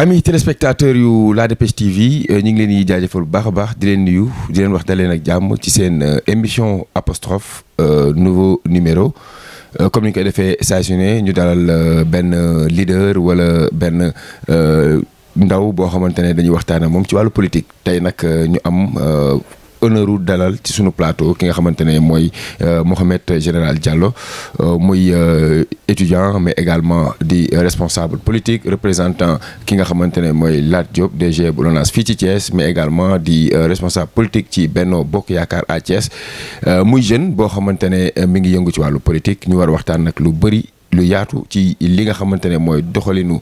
Amis téléspectateurs yu La Dépêche TV ñu ngi leen di jaajëfal bu baax a baax di leen nuyu di leen wax daleen ak jàmm ci seen émission apostrophe nouveau numéro comme ni ñu koy defee saa su ne ñu dalal benn leader wala benn ndaw boo xamante ne dañuy waxtaan ak moom ci wàllu politique tey nag ñu am honneur dalal ci sunu plateau ki nga xamante ne mooy Mohamed Général Diallo muy étudiant mais également di responsable politique représentant ki nga xamante ne mooy Lat Diop DG bu LONASE fii ci Thiès mais également di responsable politique ci Benno Bokk Yaakaar à Thiès muy jeune boo xamante ne mi ngi yëngu ci wàllu politique ñu war waxtaan nag lu bëri lu yaatu ci li nga xamante ne mooy doxalinu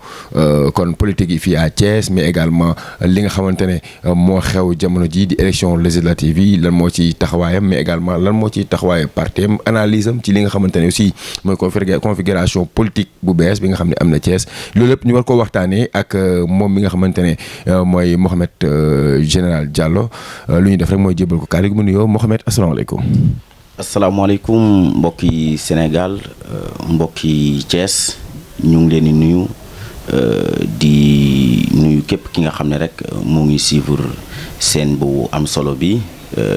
kon politique yi fii à Thiès mais également li nga xamante ne moo xew jamono ji di élection législative yi lan moo ci taxawaayam mais également lan moo ci taxawaayu partem analyse am ci li nga xamante ne aussi mooy configuration politique bu bees bi nga xam ne am na Thiès loolu lépp ñu war ko waxtaanee ak moom mi nga xamante ne mooy Mohamed Général Diallo lu ñu def rek mooy jébal ko kàddu gi mu nuyoo Mohamed asalaamaaleykum. asalaamaaleykum mbokki Sénégal mbokki Thiès ñu ngi leen di nuyu di nuyu képp ki nga xam ne rek moo ngi suivre seen bu am solo bi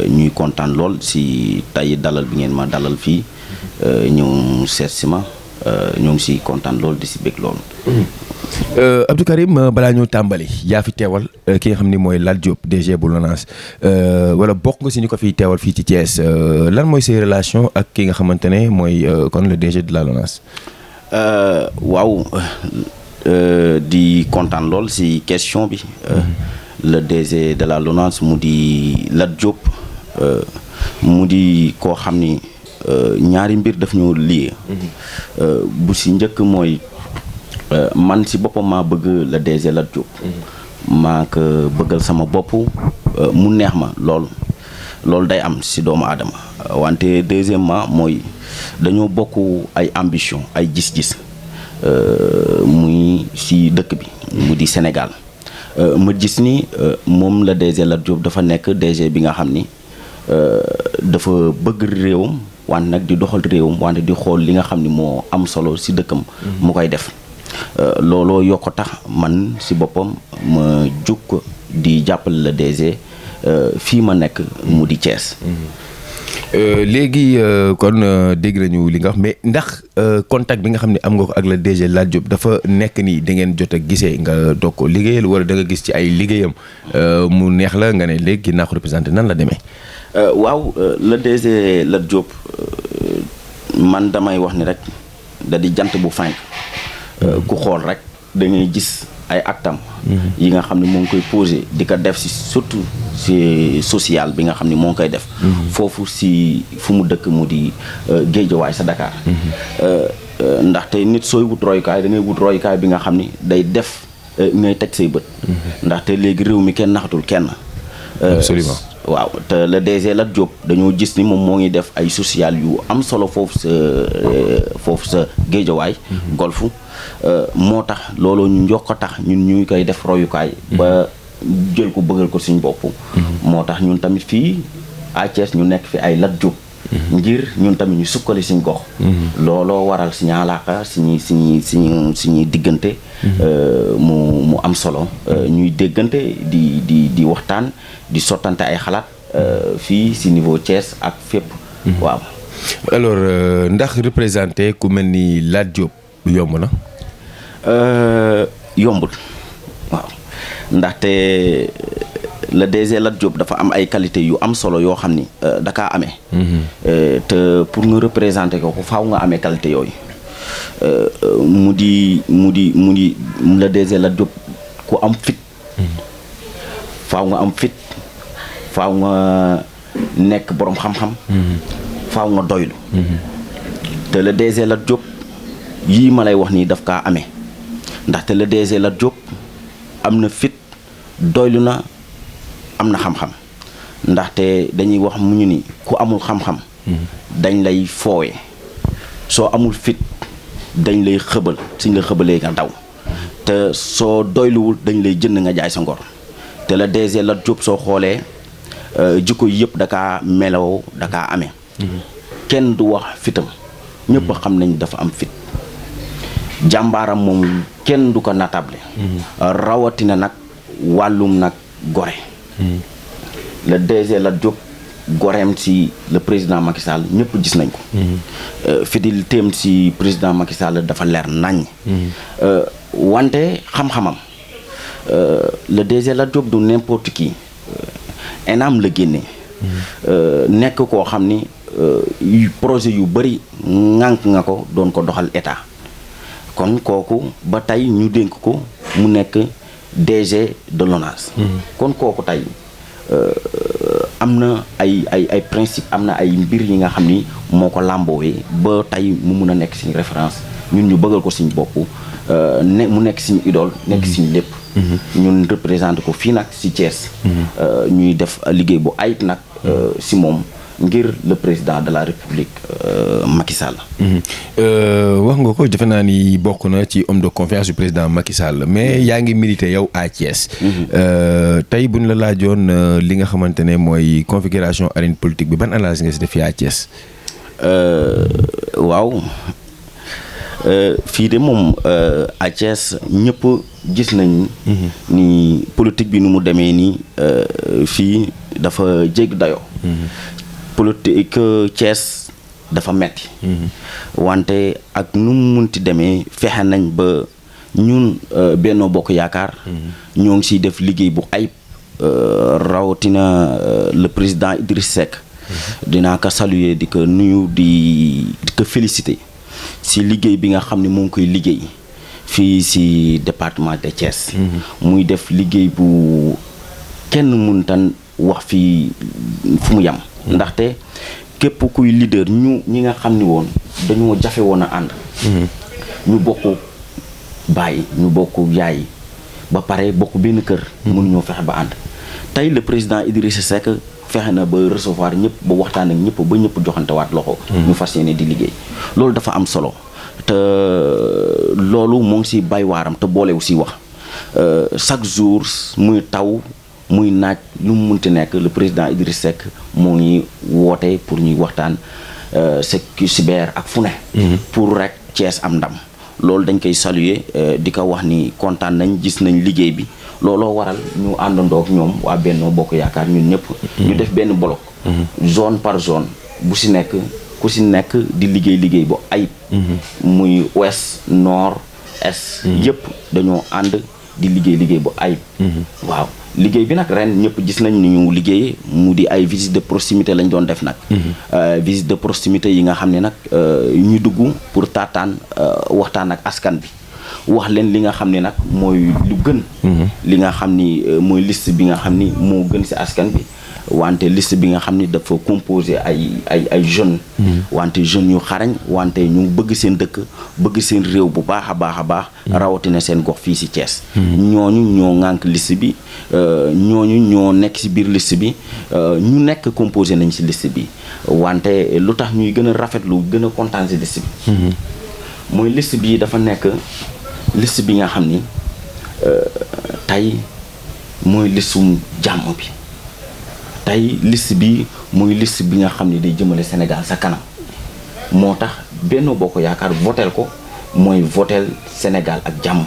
ñuy kontaan lool si tey dalal bi ngeen ma dalal fii ñëw seet si ma ñoo ngi si kontaan lool di si bëgg lool. Abdou Karim balaa ñoo tàmbali yaa fi teewal ki nga xam ni mooy Lat Diop DG bu LONASE wala bokk nga si ñu ko fiy teewal fii ci Thiès lan mooy say relation ak ki nga xamante ne mooy kon le DG de la LONASE. waaw di kontaan lool si question bi. Le DG de la LONASE mu di Lat Diop mu di koo xam ni ñaari mbir daf ñoo lié. bu si njëkk mooy. man si boppam maa bëgg la DG Lat Diop maa ko bëggal sama bopp mu neex ma loolu day am si doomu aadama wante deuxièmement mooy dañoo bokk ay ambition ay gis-gis muy si dëkk bi mu di Sénégal ma gis ni moom la DG Lat Diop dafa nekk DG bi nga xam ni dafa bëgg réewam wante nag di doxal réewam wante di xool li nga xam ni moo am solo si dëkkam mu koy def looloo yokk tax man si boppam ma jóg di jàppale la DG fii ma nekk mu di Thiès. léegi kon dégg nañu li nga wax mais ndax contact bi nga xam ne am nga ko ak la DG Lat Diop dafa nekk nii da ngeen jot a gisee nga doog ko liggéeyal wala da nga gis ci ay liggéeyam mu neex la nga ne léegi naa ko représenté nan la demee. waaw la DG Lat Diop man damay wax ni rek da di jant bu fànk. ku xool rek da ngay gis ay actam yi nga xam ne moo ngi koy posé di ko def si surtout si social bi nga xam ne moo ngi koy def foofu si fu mu dëkk mu di Géejawaay sa Dakar ndaxte nit sooy wut royukaay da ngay wut royukaay bi nga xam ni day def ngay teg say bët ndaxte léegi réew mi kenn naxatul kenn. Absolument. waaw te le DG Lat Diop dañoo gis ni moom moo ngi def ay social yu am solo foofu sa Géejawaay golfu moo tax looloo ñu njokk a tax ñun ñuy koy def royukaay ba jël ko bëggal ko suñ bopp moo tax ñun tamit fii à Thiès ñu nekk fi ay Lat Diop ngir ñun tamit ñu sukkali suñ gox looloo waral suñu alaaka suñuy diggante mu am solo ñuy déggante di waxtaan di sottante ay xalaat fii si niveau Thiès ak fépp waaw. alors ndax représenté ku mel ni Lat Diop yomb na. yombul waaw ndaxte le DG Lat Diop dafa am ay qualité yu am solo yoo xam ni da kaa amee. te pour nga représenter ko faaw nga amee qualité yooyu mu di le DG Lat Diop ku am fit. faaw nga am fit faaw nga nekk boroom xam-xam. faaw nga doylu. te le DG Lat Diop yii ma lay wax nii daf kaa amee ndaxte le DG Lat Diop am na fit doylu na am na xam-xam ndaxte dañuy wax mu ñu ni ku amul xam-xam. dañ lay foowe soo amul fit dañ lay xëbal suñ la xëbalee nga daw te soo doyluwul dañ lay jënd nga jaay sa ngor te le DG Lat Diop soo xoolee jikko yëpp da kaa meloo da kaa amee. kenn du wax fitam ñëpp xam nañ dafa am fit jàmbaaram moom kenn du ko natable rawatina nag wàllum nag gore le DG Lat Diop goreem si le président Macky Sall ñëpp gis nañ ko fidélité am si président Macky Sall dafa leer nañ wante xam-xamam le DG Lat Diop du n'importe qui ENAM la génne nekk koo xam ni projet yu bëri ŋànk nga ko doon ko doxal état kon kooku ba tey ñu dénk ko mu nekk DG de l'ONAS kon kooku tey am na ay principe am na ay mbir yi nga xam ni moo ko làmboowee ba tey mu mun a nekk suñu référence ñun ñu bëggal ko suñu bopp mu nekk suñu idole nekk suñu lépp ñun représenté ko fii nag si Thiès ñuy def liggéey bu ayib nag si moom ngir le président de la République Macky Sall. wax nga ko defe naa ni bokk na ci homme de confiance du président Macky Sall mais yaa ngi milité yow à Thiès. tey bu ñu la laajoon li nga xamante ne mooy configuration arène politique bi ban analyse nga si def fii à Thiès. waaw fii de moom à Thiès ñëpp gis nañ ni politique bi nu mu demee nii fii dafa jégg dayoo. politique Thiès dafa metti wante ak nu mu munti demee fexe nañ ba ñun Benno Bokk Yaakaar ñoo ngi siy def liggéey bu ayib rawatina le président Idriss Seck dinaa ko saluer di ko nuyu di ko féliciter si liggéey bi nga xam ne moo ngi koy liggéey fii si département de Thiès muy def liggéey bu kenn mënutan wax fii fu mu yam ndaxte képp kuy leader ñi nga xam ni woon dañoo jafe woon a ànd ñu bokk bàyyi ñu bokk yaay ba pare bokk benn kër mënuñoo fexe ba ànd tey le président Idrissa Seck fexe na ba recevoir ñëpp ba waxtaan ak ñëpp ba ñëpp joxantewaat loxo ñu fas yéene di liggéey loolu dafa am solo te loolu moo ngi si bay waaram te boolewu si wax chaque jour muy taw muy naaj lu mu munti nekk le président Idriss Seck moo ngi woote pour ñuy waxtaan cyber ak fu ne pour rek Thiès am ndam loolu dañ koy saluer di ko wax ni kontaan nañ gis nañ liggéey bi looloo waral ñu àndandoo ak ñoom waa Benno Bokk Yaakaar ñun ñëpp ñu def benn bloc zone par zone bu si nekk ku si nekk di liggéey bu ayib muy ouest nord est yëpp dañoo ànd di liggéey bu ayib waaw liggéey bi nag ren ñëpp gis nañ ni ñu liggéey mu di ay visite de proximité lañ doon def nag visite de proximité yi nga xam ne nag ñu dugg pour taataan waxtaan ak askan bi wax leen li nga xam ne nag mooy lu gën li nga xam ni mooy liste bi nga xam ni moo gën ci askan bi wante liste bi nga xam ni dafa composé ay jeunes wante jeunes yu xarañ wante ñu bëgg seen dëkk bëgg seen réew bu baax a baax rawatina seen gox fii ci Thiès ñooñu ñoo ŋànk liste bi ñooñu ñoo nekk ci biir liste bi ñu nekk composé nañ ci liste bi wante lu tax ñuy gën a rafetlu gën a kontaan ci liste bi mooy liste bi dafa nekk liste bi nga xam ni tey mooy listum jàmm bi tey liste bi mooy liste bi nga xam ne day jëmale Sénégal sa kanam moo tax Benno Bokk Yaakaar votel ko mooy votel Sénégal ak jàmm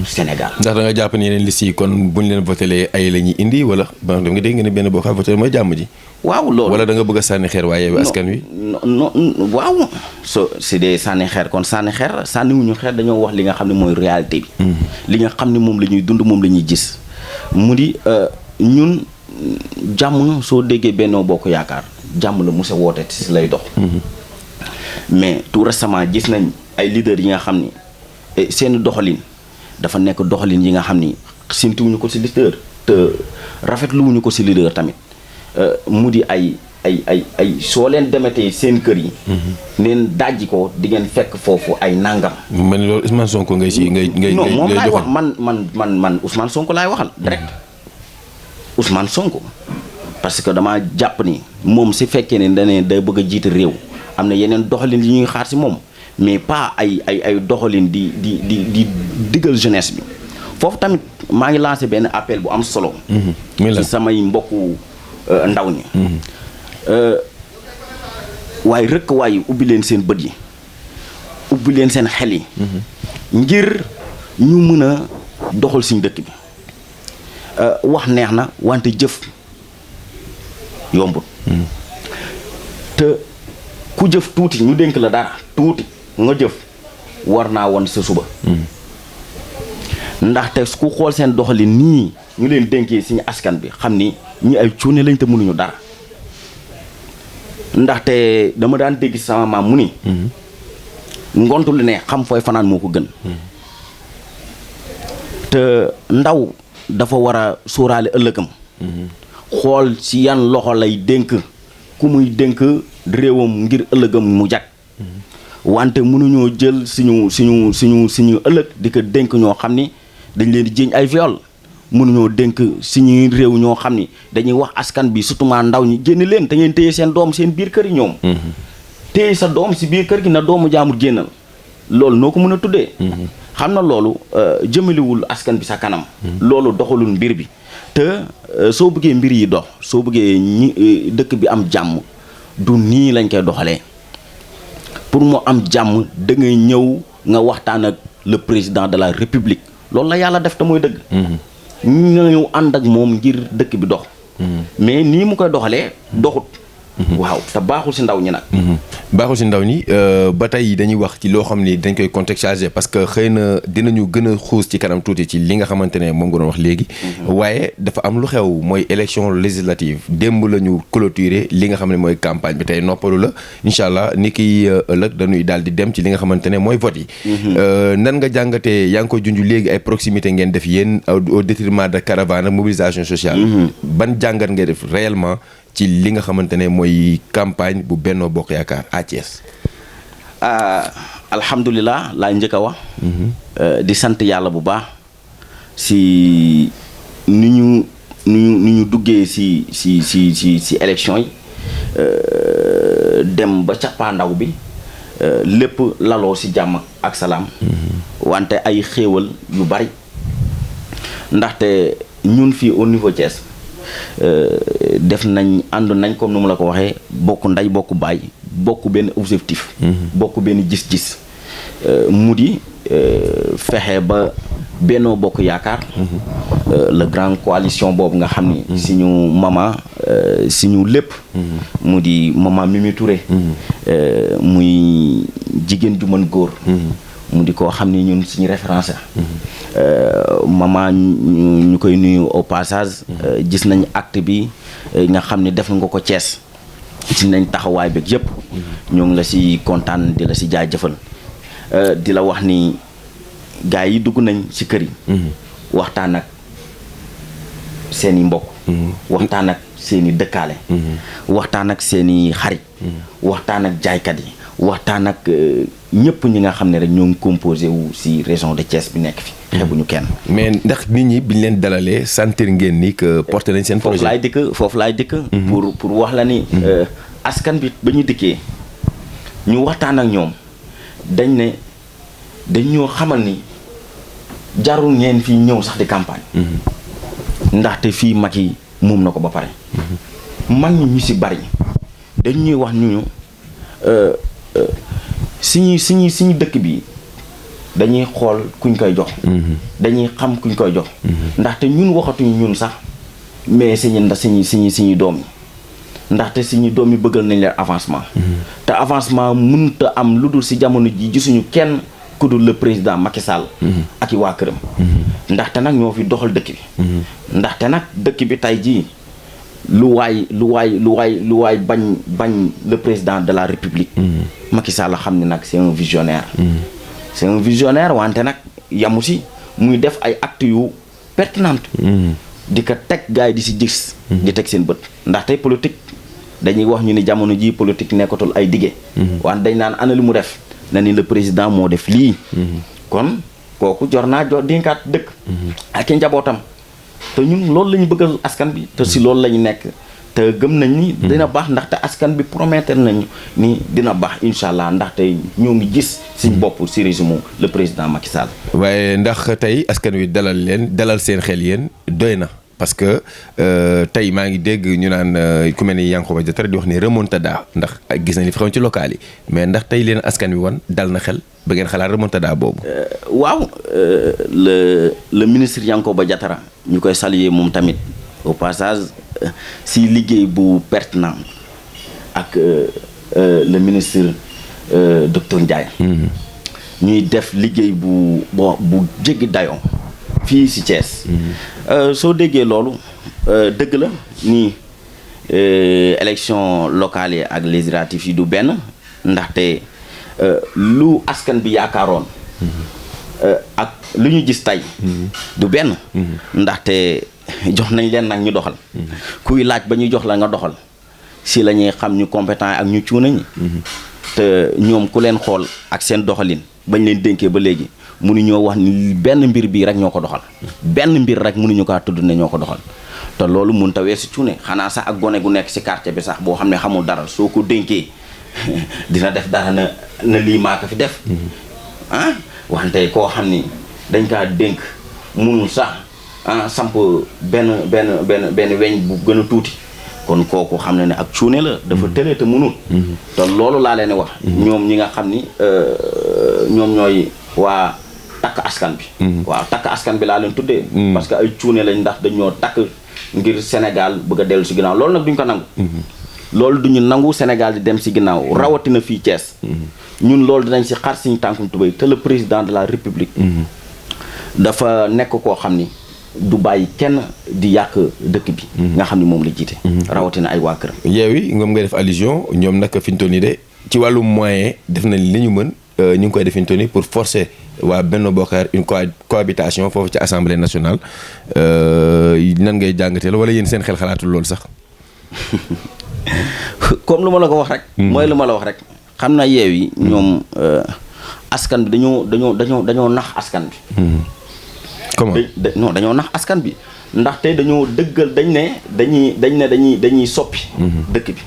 Sénégal. ndax da nga jàpp ni yeneen liste yi kon bu ñu leen votelee ay la ñuy indi wala ba nga dégg nga ne Benno Bokk Yaakaar votel mooy jàmm ji. waaw loolu wala da nga bëgg a sànni xeer waaye askan wi. non waaw so c'est des sànni xeer kon sànni xeer sànniwuñu xeer dañoo wax li nga xam ne mooy réalité bi. li nga xam ne moom la ñuy dund moom la ñuy gis mu di ñun. jàmm soo déggee Benno Bokk Yaakaar jàmm la musa woote ci lay dox mais tout récemment gis nañ ay leaders yi nga xam ni seen doxalin dafa nekk doxalin yi nga xam ni sintuwuñu ko ci leader te rafetluwuñu ko ci leader tamit mu di ay soo leen demetee seen kër yi neen dajji ko di ngeen fekk foofu ay nangam man loolu Ousmane Sonko ngay ci ngay non moom laay wax man Ousmane Sonko laay waxal direct Ousmane Sonko parce que dama jàpp ni moom si fekkee ne dane day bëgg a jiite réew am na yeneen doxalin yi ñuy xaar si moom mais pas ay doxalin di diggal jeunesse bi foofu tamit maa ngi lancé benn appel bu am solo ci samay mbokku ndaw ñi waaye rëkk waaye ubbi leen seen bët yi ubbi leen seen xel yi ngir ñu mën a doxal suñu dëkk bi wax neex na wante jëf yombul te ku jëf tuuti ñu dénk la dara tuuti nga jëf war naa won sa suba ndaxte ku xool seen doxalin nii ñu leen dénkee suñu askan bi xam ni ñi ay cuune lañ te mënuñu dara ndaxte dama daan dégg sama maam mu ni ngontu lu ne xam fooy fanaan moo ko gën te ndaw dafa war a sóoraale ëllëgam xool ci yan loxo lay dénk ku muy dénk réewam ngir ëllëgam mu jag wante mënuñoo jël suñu ëllëg di ko dénk ñoo xam ni dañ leen di jiiñ ay viol mënuñoo dénk suñuy réew ñoo xam ni dañuy wax askan bi surtout maa ndaw ñi génn leen te ngeen téye seen doom seen biir kër yi ñoom téye sa doom si biir kër gi na doomu jaamur génnal loolu noo ko mën a tuddee xam na loolu jëmaliwul askan bi sa kanam loolu doxalul mbir bi te soo bëggee mbir yi dox soo bëggee ñi dëkk bi am jàmm du nii lañ koy doxalee pour mu am jàmm da ngay ñëw nga waxtaan ak le président de la république loolu la yàlla def te mooy dëgg ñu ñëw ànd ak moom ngir dëkk bi dox mais nii mu koy doxalee doxut waaw te baaxul si ndaw ñi nag baaxul si ndaw ñi ba tey dañuy wax ci loo xam ni dañ koy contextualiser parce que xëy na dinañu gën a xuus ci kanam tuuti ci li nga xamante ne moom nga doon wax léegi waaye dafa am lu xew mooy élection législative démb la ñu clôturer li nga xam ne mooy campagne bi tey noppalu la incha allah ni kiy ëllëg dañuy daal di dem ci li nga xamante ne mooy vote yi nan nga jàngatee yaa ngi ko junj léegi ay proximité ngeen def yéen au détriment de caravane mobilisation sociale ban jàngat ngay def réellement ci li nga xamante ne mooy campagne bu Benno Bokk Yaakaar à Thiès. alhamdulilah laa njëkk a wax. di sant yàlla bu baax si ni ñu duggee si élection yi dem ba cappaandaw bi lépp laloo si jàmm ak salaam. wante ay xéewal yu bari ndaxte ñun fii au niveau Thiès. def nañ ànd nañ comme nu mu la ko waxee bokk ndey bokk baay bokk benn objectif bokk benn gis-gis mu di fexe ba Benno Bokk Yaakaar la grande coalition boobu nga xam ni suñu mama suñu lépp mu di mama Mimi Touré muy jigéen ju mën góor mu di koo xam ni ñun suñu référence mama ñu koy nuyu au passage gis nañ acte bi nga xam ni def nga ko Thiès gis nañ taxawaay beeg yëpp ñoo ngi la si kontaan di la si jaajëfal di la wax ni gars yi dugg nañ si kër yi waxtaan ak seeni mbokk waxtaan ak seeni dëkkaale waxtaan ak seeni xarit waxtaan ak jaaykat yi waxtaan ak ñëpp ñi nga xam ne rek ñoo ngi composé wu si région de Thiès bi nekk fi xeebuñu kenn mais ndax nit ñi biñ leen dalalee sentir ngeen ni que porté nañ seen projet foofu laay dikk pour wax la ni askan bi ba ñu dikkee ñu waxtaan ak ñoom dañ ne dañ ñoo xamal ni jarul ngeen fii ñëw sax di campagne ndaxte fii mag yi moom na ko ba pare mag ñi ñu si bari dañ ñuy wax ñu suñu dëkk bi dañuy xool kuñ koy jox dañuy xam kuñ koy jox ndaxte ñun waxatuñu ñun sax mais suñu doom yi ndaxte suñu doom yi bëggal nañ leen avancement te avancement mënta am lu dul si jamono ji gisuñu kenn ku dul le président Macky Sall ak i waa këram ndaxte nag ñoo fi doxal dëkk bi ndaxte nag dëkk bi tey jii lu waay bañ le président de la république Macky Sall xam ne nag c'est un visionnaire c'est un visionnaire wante nag yamu si muy def ay actes yu pertinentes di ko teg gars yi di si gis di teg seen bët ndaxte politique dañuy wax ñu ni jamono ji politique nekkatul ay dige wante dañ naan ana lu mu def na ni le président moo def lii kon kooku jor naa dénkaat dëkk ak i njabootam te ñun loolu la ñu bëggal askan bi te si loolu la ñu nekk te gëm nañ ni dina baax ndaxte askan bi promettre nañu ni dina baax incha allah ndaxte ñoo ngi gis suñ bopp si régime le président Macky Sall. waaye ndax tey askan wi dalal seen xel yéen doy na parce que tey maa ngi dégg ñu naan ku mel ni Yankhoba Diattara di wax ni remontada ndax gis nañ li fi xewoon ci local yi mais ndax tey leen askan wi wan dal na xel ba ngeen xalaat remontada boobu. waaw le ministre Yankhoba Diattara ñu koy saluer moom tamit au passage si liggéey bu pertinent ak le ministre docteur Ndiaye. ñuy def liggéey bu jéggi dayoo fii si Thiès. soo déggee loolu dëgg la nii élection locale yi ak législatives yi du benn ndaxte lu askan bi yaakaaroon ak lu ñu gis tey du benn ndaxte jox nañ leen nag ñu doxal kuy laaj ba ñuy jox la nga doxal si la ñuy xam ñu compétent ak ñu cuuna ñi te ñoom ku leen xool ak seen doxalin bañ leen dénkee ba léegi mënuñoo wax ni benn mbir bii rek ñoo ko doxal benn mbir rek mënuñu kaa tudd ne ñoo ko doxal te loolu mun ta weesu cuune xanaa sax ak gone gu nekk si quartier bi sax boo xam ne xamul dara soo ko dénkee dina def dara na lii maa ko fi def wante koo xam ni dañ kaa dénk munul sax samp benn weñ bu gën a tuuti kon kooku xam ne ak cuune la dafa tëlee te mënul te loolu laa leen wax ñoom ñi nga xam ni ñoom ñooy waa takk askan bi waaw takk askan bi laa leen tuddee parce que ay cuune lañ ndax dañoo takk ngir Sénégal bëgg a dellu si ginnaaw loolu nag duñ ko nangu loolu duñu nangu Sénégal di dem si ginnaaw rawatina fii Thiès ñun loolu dinañ si xar siñu tànkum tubéy te le président de la République dafa nekk koo xam ni du bàyyi kenn di yàq dëkk bi nga xam ni moom la jiite rawatina ay waa këram Yewwi ngoom ngay def allusion ñoom nag fi ñu toll nii de ci wàllu moyen def nañ li ñu mën ñu ngi koy def fi ñu toll nii pour forcer waa Benno Bokk Yaakaar une cohabitation foofu ci assemblée nationale nan ngay jàngatee la wala yéen seen xel xalaatul loolu sax comme lu ma la ko wax rek mooy lu ma la wax rek xam na Yewwi ñoom askan bi dañoo nax askan bi comment non dañoo nax askan bi ndaxte dañoo dëggal dañuy soppi dëkk bi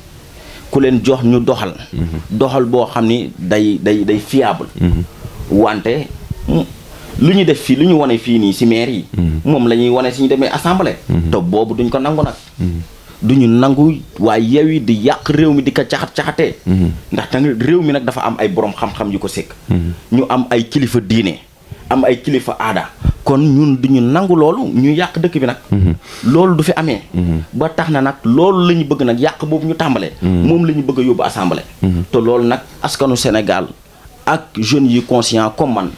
ku leen jox ñu doxal boo xam ni day fiable wante lu ñu def fii lu ñu wane fii nii si maire yi moom la ñuy wane si ñu demee assemblée te boobu duñ ko nangu nag duñu nangu waaye Yewwi di yàq réew mi di ko caxatee ndax tamit réew mi nag dafa am ay borom xam-xam yu ko sekk ñu am ay kilifa diine am ay kilifa aada kon ñun duñu nangu loolu ñu yàq dëkk bi nag loolu du fi amee ba tax na nag loolu la ñu bëgg nag yàq boobu ñu tàmbalee moom la ñu bëgg a yóbbu assemblée te loolu nag askanu Sénégal ak jeunes yu conscient comme man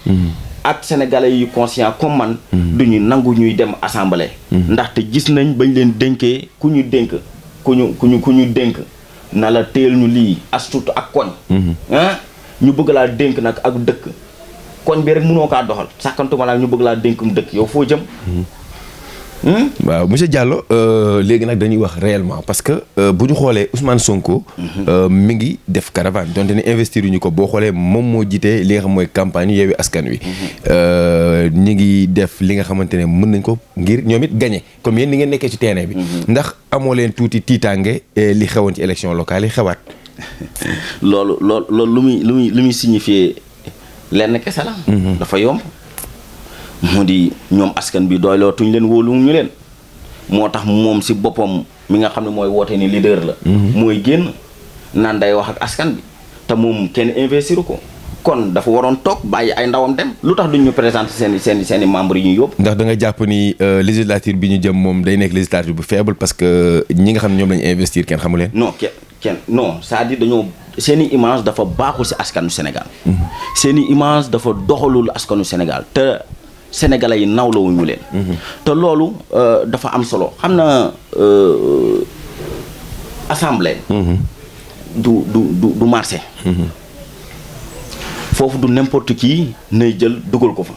ak sénégalais yu conscient comme man duñu nangu ñuy dem assemblée ndaxte gis nañ bañ leen dénkee ku ñu dénk na la teel ñu lii astut ak koñ ñu bëgg laa dénk nag ak dëkk koñ bi rek mënoo kaa doxal sàkkantuma laa ñu bëgg laa dénkum dëkk yow foo jëm waaw monsieur Diallo léegi nag dañuy wax réellement parce que bu ñu xoolee Ousmane Sonko mi ngi def caravane donte ne investir yu ñu ko boo xoolee moom moo jiitee li nga xam mooy campagne Yewwi Askan Wi ñi ngi def li nga xamante ne mën nañ ko ngir ñoom it gagné comme yéen ni ngeen nekkee ci terrain bi ndax amoo leen tuuti tiitaange li xewoon ci élection locale yi xewaat loolu lu muy signifier lenn kese la dafa yomb mu di ñoom askan bi doylootuñ leen wóolu ñu leen moo tax moom si boppam mi nga xam ne mooy woote ni leader la mooy génn naan day wax ak askan bi te moom kenn investiru ko kon dafa waroon toog bàyyi ay ndawam dem lu tax duñ ñu présenter seen i membres yi ñuy yóbbu ndax da nga jàpp ni législature bi ñu jëm moom day nekk législature bu faible parce que ñi nga xam ne ñoom lañu investir kenn xamu leen non c'est-à-dire dañoo seen i image dafa baaxul si askanu Sénégal seen i image dafa doxalul askanu Sénégal te sénégalais yi nawlawuñu leen te loolu dafa am solo xam na assemblée du marché foofu du n'importe qui nay jël dugal ko fa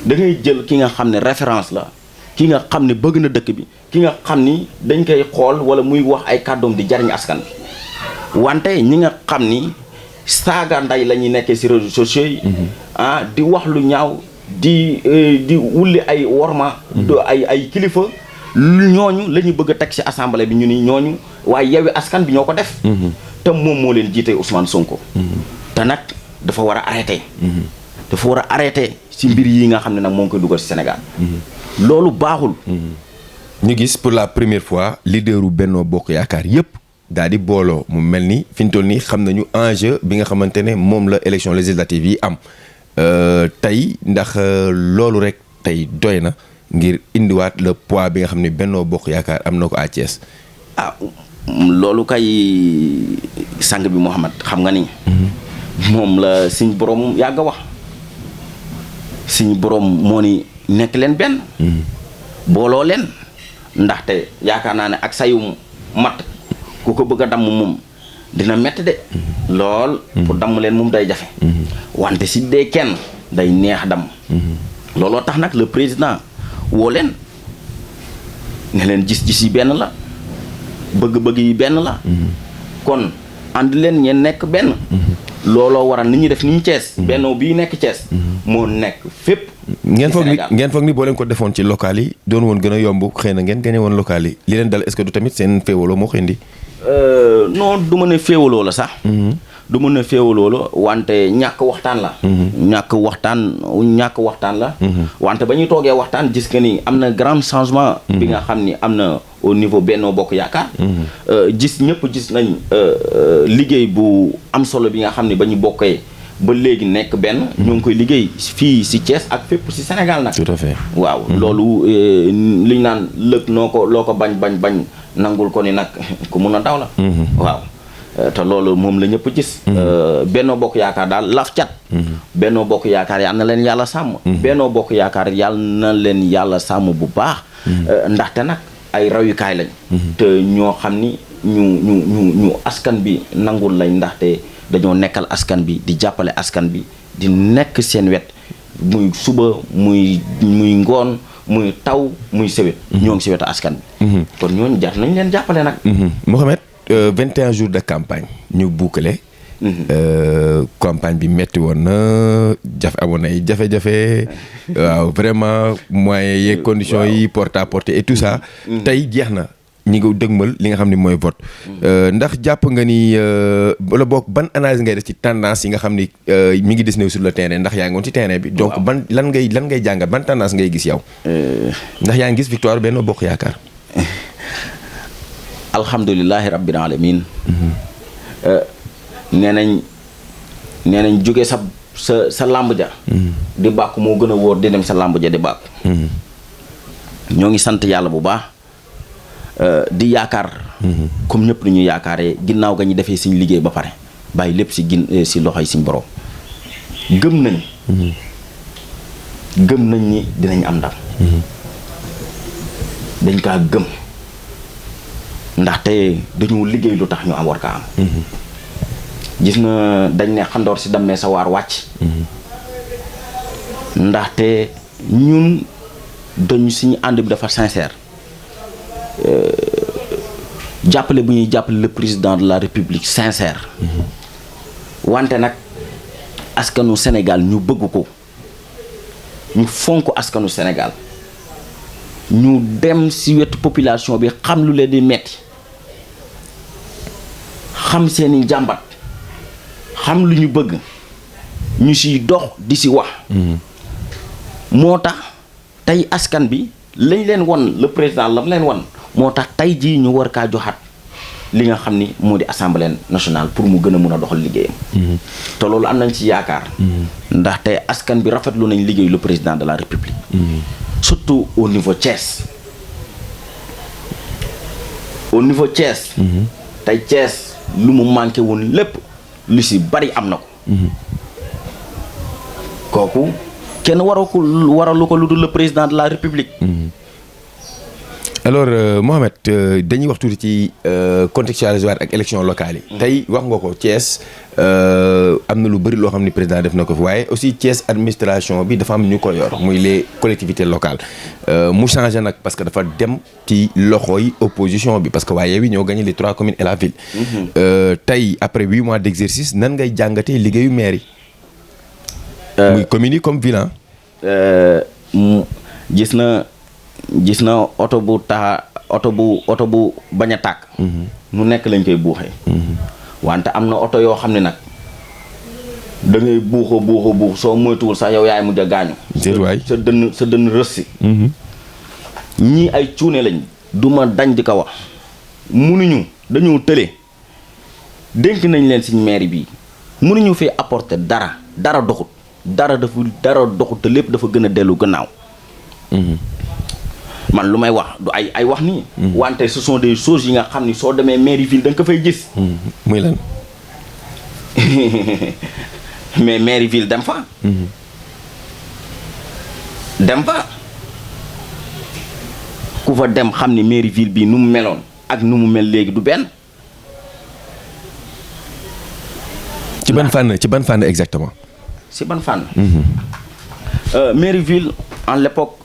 da ngay jël ki nga xam ne référence la ki nga xam ne bëgg na dëkk bi ki nga xam ni dañ koy xool wala muy wax ay kàddoom di jariñ askan bi wante ñi nga xam ni saaga nday la ñuy nekkee ci réseaux sociaux yi di wax lu ñaaw di wulli ay worma ay kilifa ñooñu la ñu bëgg a teg ci assemblée bi ñu ni ñooñu waaye Yewwi Askan bi ñoo ko def te moom moo leen jiite Ousmane Sonko te nag dafa war a arrêté dafa war a arrêté ci mbir yi nga xam ne nag moo ngi koy dugal ci Sénégal loolu baaxul. ñu gis pour la première fois leaderu Benno Bokk Yaakaar yëpp daal di booloo mu mel ni fi ñu toll nii xam nañu enjeu bi nga xamante ne moom la élection législative yi am tey ndax loolu rek tey doy na ngir indiwaat le poids bi nga xam ne Benno Bokk Yaakaar am na ko à Thiès. loolu kay sang bi Mouhamed xam nga ni. moom la suñ borom yàgg a wax suñ borom moo ni nekk leen benn. booloo leen ndaxte yaakaar naa ne ak sayum mat ku ko bëgg a damm moom dina metti de. lool pour damm leen moom day jafe. wante si dee kenn day neex damm. looloo tax nag le président woo leen ne leen gis-gis yi benn la bëgg-bëgg yi benn la. kon ànd leen ngeen nekk benn. looloo waral ni ñuy def ni ñu Thiès. Benno bii nekk Thiès. moo nekk fépp. ngeen foog ni boo leen ko defoon ci local yi doon woon gën a yomb xëy na ngeen gañe woon local yi li leen dal est-ce que du tamit seen féewaloo moo ko indi. non du ma ne féewaloo la sax. du mën a féewaloo la wante ñàkk waxtaan la. ñàkk waxtaan la. wante ba ñuy toogee waxtaan gis que ni am na grand changement. bi nga xam ni am na au niveau Benno Bokk Yaakaar. ñëpp gis nañ liggéey bu am solo bi nga xam ni ba ñu bokkee ba léegi nekk benn. ñoo ngi koy liggéey fii si Thiès ak fépp si Sénégal nag. tout à fait waaw loolu li ñu naan lëg loo ko bañ nangul ko ni nag ku mun a daw la. waaw. te loolu moom la ñëpp gis. Benno Bokk Yaakaar daal laf cat. Benno Bokk Yaakaar yal na leen yàlla sàmm. Benno Bokk Yaakaar yal na leen yàlla sàmm bu baax. ndaxte nag ay rawukaay lañ. te ñoo xam ni ñu askan bi nangul lañ ndaxte dañoo nekkal askan bi di jàppale askan bi di nekk seen wet muy suba muy ngoon muy taw muy sewet. ñoo ngi si wetu askan bi. kon ñooñu jar nañ leen jàppale nag. Mohamed. 21 jours de campagne ñu boucler. campagne bi metti woon na amoon ay jafe-jafe waaw vraiment moyens yeeg conditions yi porte à porte et tout ça. tey jeex na ñi nga dëgmal li nga xam ne mooy vote. ndax jàpp nga ni wala boog ban analyse ngay def ci tendance yi nga xam ni mi ngi dessiné sur le terrain ndax yaa ngi woon ci terrain bi. donc lan ngay jàngat ban tendance ngay gis yow. ndax yaa ngi gis victoire Benno Bokk Yaakaar. alhamdulilahi rabbil alamin nee nañ jóge sa làmb ja di bàkku moo gën a wóor di dem sa làmb ja di bàkku. ñoo ngi sant yàlla bu baax di yaakaar comme ñëpp lu ñu yaakaaree ginnaaw ga ñu defee suñ liggéey ba pare bàyyi lépp si loxoy suñ borom. gëm nañ ni dinañ am ndam. dañ kaa gëm ndaxte dañu liggéey lu tax ñu am war kaa am. gis na dañ ne xandoor si dammee sa waar wàcc. ndaxte ñun dañu suñu ànd bi dafa sincère. jàppale bu ñuy jàppale le président de la république sincère. wante nag askanu Sénégal ñu bëgg ko ñu fonk askanu Sénégal ñu dem si wetu population bi xam lu leen di metti xam seeni jàmbat xam lu ñu bëgg ñu siy dox di si wax. moo tax tey askan bi lañ leen won le président lam leen won moo tax tey jii ñu war kaa joxaat li nga xam ni moo di assemblée nationale pour mu gën a mun a doxal liggéeyam. te loolu am nañ ci yaakaar. ndaxte askan bi rafetlu nañ liggéeyu le président de la république. surtout au niveau Thiès. au niveau Thiès. tey Thiès lu mu manqué woon lépp lu si bari am na ko. kooku kenn waralu ko lu dul le président de la république. alors Mohamed dañuy wax tuuti ci contextualiser waat ak élection locale yi. tey wax nga ko Thiès am na lu bëri loo xam ni président def na ko fi waaye aussi Thiès administration bi dafa am ñu ko yor muy les collectivités locales mu changé nag parce que dafa dem ci loxoy opposition bi parce que waaye wi ñoo gagné les 3 communes et la ville. tey après 8 mois d' exercice nan ngay jàngatee liggéeyu maire yi. muy communes yi comme ville. gis na oto bu bañ a tàkk. nu nekk lañ koy buuxee. wante am na oto yoo xam ne nag da ngay buux soo moytuwul sax yow yaay mujj a gaañu. waay sa dënn rës si. ñii ay cuune lañ duma dañ di ko wax munuñu dañoo tële dénk nañ leen suñ mairie bi munuñu fee apporter dara doxut dara doxut te lépp dafa gën a dellu gannaaw. man lu may wax du ay wax nii. wante ce sont des choses yi nga xam ni soo demee mairie ville da nga ko fay gis. muy lan. mais mairie ville dem fa. ku fa dem xam ni mairie ville bi nu mu meloon ak nu mu mel léegi du benn. ci ban fànn exactement. ci ban fànn. mairie ville en l'époque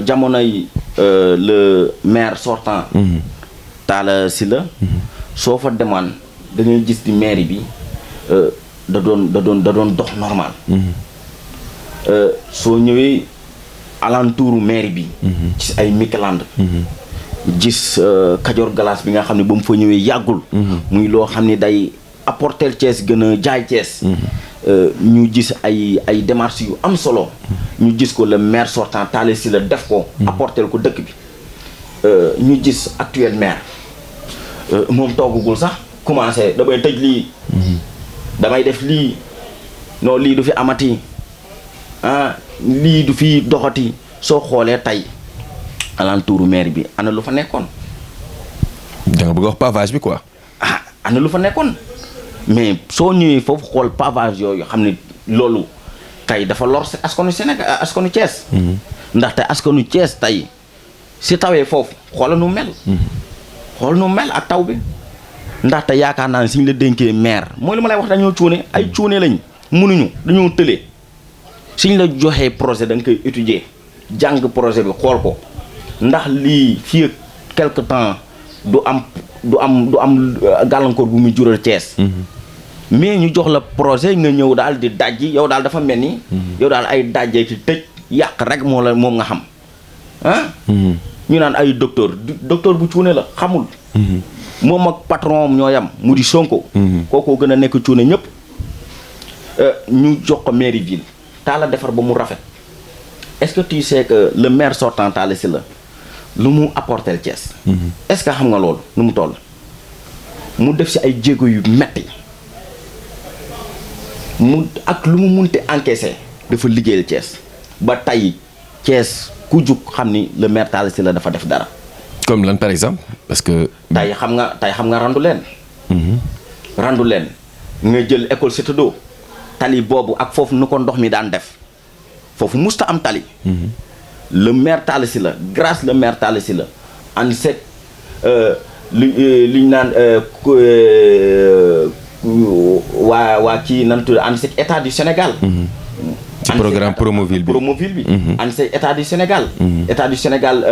jamonoy le maire sortant. Talla Sylla. soo fa demaan da ngay gis di mairie bi da doon dox normal. soo ñëwee alentouru mairie bi. ci ay Mikeland. gis Kajoor Glace bi nga xam ne ba mu fa ñëwee yàggul. muy loo xam ne day apporter Thiès gën a jaay Thiès. ñu gis ay démarches yu am solo. ñu gis ko le maire sortant Talla Sylla def ko. apporter ko dëkk bi. ñu gis actuel maire moom toogagul sax commencé damay tëj lii. damay def lii non lii du fi amati lii du fi doxati soo xoolee tey alentouru maire bi ana lu fa nekkoon. da nga bëgg wax pavage bi quoi. ana lu fa nekkoon mais soo ñëwee foofu xool pavage yooyu xam ne loolu tey dafa lor askanu Sénégal askanu Thiès. ndaxte askanu Thiès tey si tawee foofu xoola nu mel. xool nu mel ak taw bi ndaxte yaakaar naa ne suñ la dénkee maire mooy li ma lay wax dañoo cuune ay cuune lañ mënuñu dañoo tëlee suñ la joxee projet da nga koy étudier jàng projet bi xool ko ndax lii fii ak quelque temps du am gàllankoor bu muy jural Thiès. mais ñu jox la projet nga ñëw daal di dajji yow daal dafa mel ni. yow daal ay dajjee ci tëj yàq rek moom nga xam ñu naan ay docteur bu cuune la xamul. moom ak patron ñoo yam mu di Sonko. kookoo gën a nekk cuune ñëpp. ñu jox ko mairie ville Talla defar ba mu rafet est-ce que tu sais que le maire sortant Talla Sylla lu mu apporter Thiès. est-ce que xam nga loolu nu mu toll. mu def si ay jéego yu metti mu ak lu mu munti encaissé dafa liggéeyal Thiès ba tey Thiès ku jug xam ni le maire Talla Sylla dafa def dara. comme lan par exemple parce que. tey xam nga randu leen. randu leen nga jël école Cité d'eau tali boobu ak foofu nu ko ndox mi daan def foofu musta am tali. le maire Talla Sylla grâce le maire Talla Sylla ànd seeg li ñu naan waa kii nan tudd ànd seeg état du Sénégal. ci programme Promoville bi ànd seeg état du Sénégal. état du Sénégal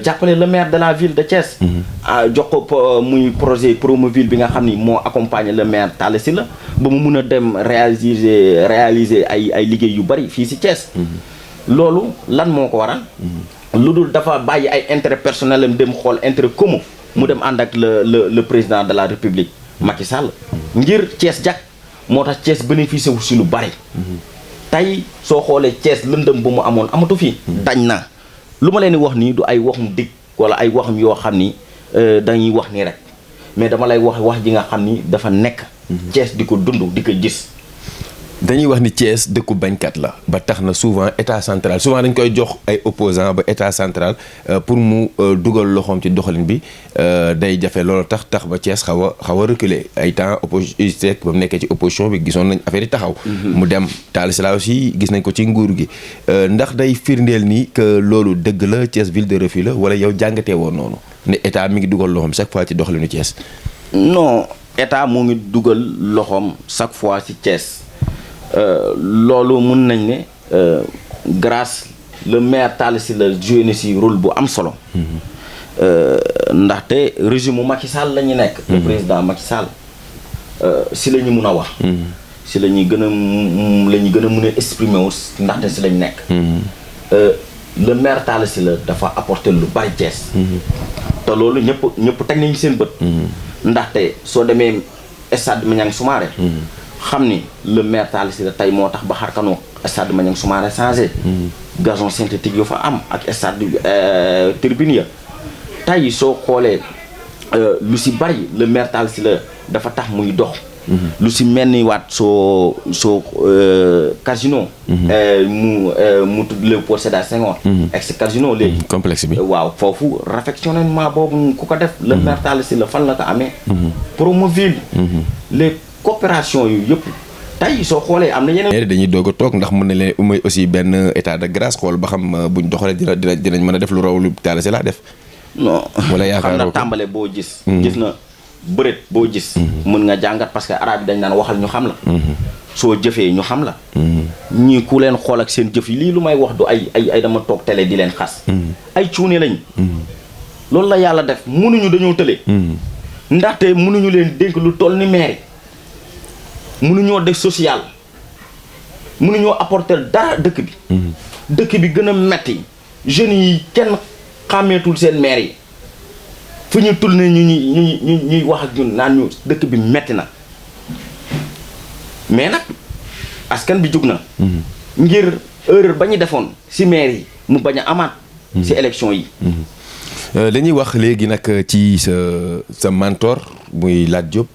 jàppale le maire de la ville de Thiès. jox ko muy projet Promoville bi nga xam ni moo accompagner le maire Talla Sylla ba mu mun a dem réaliser ay liggéey yu bari fii si Thiès. loolu lan moo ko waral. lu dul dafa bàyyi ay intérêt personnel am dem xool intérêt commun mu dem ànd ak le président de la République Macky Sall. ngir Thiès jag moo tax Thiès bénéficié wu si lu bari. tey soo xoolee Thiès lëndëm bu mu amoon amatu fi. dañ na lu ma leen di wax nii du ay waxum dig wala ay waxum yoo xam ni dañuy wax nii rek mais dama lay wax ji nga xam ni dafa nekk. Thiès di ko dund di ko gis. dañuy wax ni Thiès dëkku bañkat la ba tax na souvent état central souvent dañ koy jox ay opposants ba état central pour mu dugal loxoom ci doxalin bi day jafe loolu tax ba Thiès xaw a reculer ay temps opposition ba mu nekkee ci opposition bi gisoon nañ affaire yi taxaw. mu dem Talla Sylla aussi gis nañ ko ci nguur gi ndax day firndeel ni que loolu dëgg la Thiès ville de refus la wala yow jàngatee woon noonu ne état mi ngi dugal loxoom chaque fois ci doxalinu Thiès. non état moo ngi dugal loxoom chaque fois ci Thiès. loolu mun nañ ne grâce le maire Talla Sylla joué na si rôle bu am solo. ndaxte régime mu Macky Sall la ñu nekk. le président Macky Sall si la ñu mun a wax. si la ñuy gën a mun a exprimer wu ndaxte si la ñu nekk. le maire Talla Sylla dafa apporter lu bari Thiès. te loolu ñëpp teg nañu seen bët. ndaxte soo demee stade Maniang Soumaré. xam ni le maire Talla Sylla tey moo tax ba xarkanu stade Maniang Soumaré changé. gazon synthétique yu fa am ak stade tribune ya tey soo xoolee lu si bari le maire Talla Sylla dafa tax muy dox. lu si mel ni waat soo casino. mu tudd Léopold Sédar Senghor. ex casino léegi. complexe bi waaw foofu réfectionnement boobu ku ko def. le maire Talla Sylla fan la ko amee. Promoville. les coopérations yu yëpp. tey soo xoolee am na yeneen. dañuy doog a toog ndax mën na leen umay aussi benn état de grâce xool ba xam buñ doxalee dinañ mën a def lu raw lu Talla Sylla def. non wala yaakaaroo xam ko na tàmbale boo gis. gis na bëreet boo gis. mën nga jàngat parce que arabe yi dañ naan waxal ñu xam la. soo jëfee ñu xam la. ñii ku leen xool ak seen jëf yi lii lu may wax du ay dama toog télé di leen xas. ay cuune lañ. loolu la yàlla def mënuñu dañoo tële. ndaxte mënuñu leen dénk lu toll ni maire mënuñoo def social mënuñoo apporter dara dëkk bi. dëkk bi gën a metti jeunes yi kenn xàmmeetul seen maire yi fu ñu tul ne ñuy wax ak ñun naan ñu dëkk bi metti na mais nag askan bi jug na. ngir erreur ba ñu defoon ci maire yi mu bañ a amaat. ci élection yi. dañuy wax léegi nag ci sa mentor muy Lat Diop.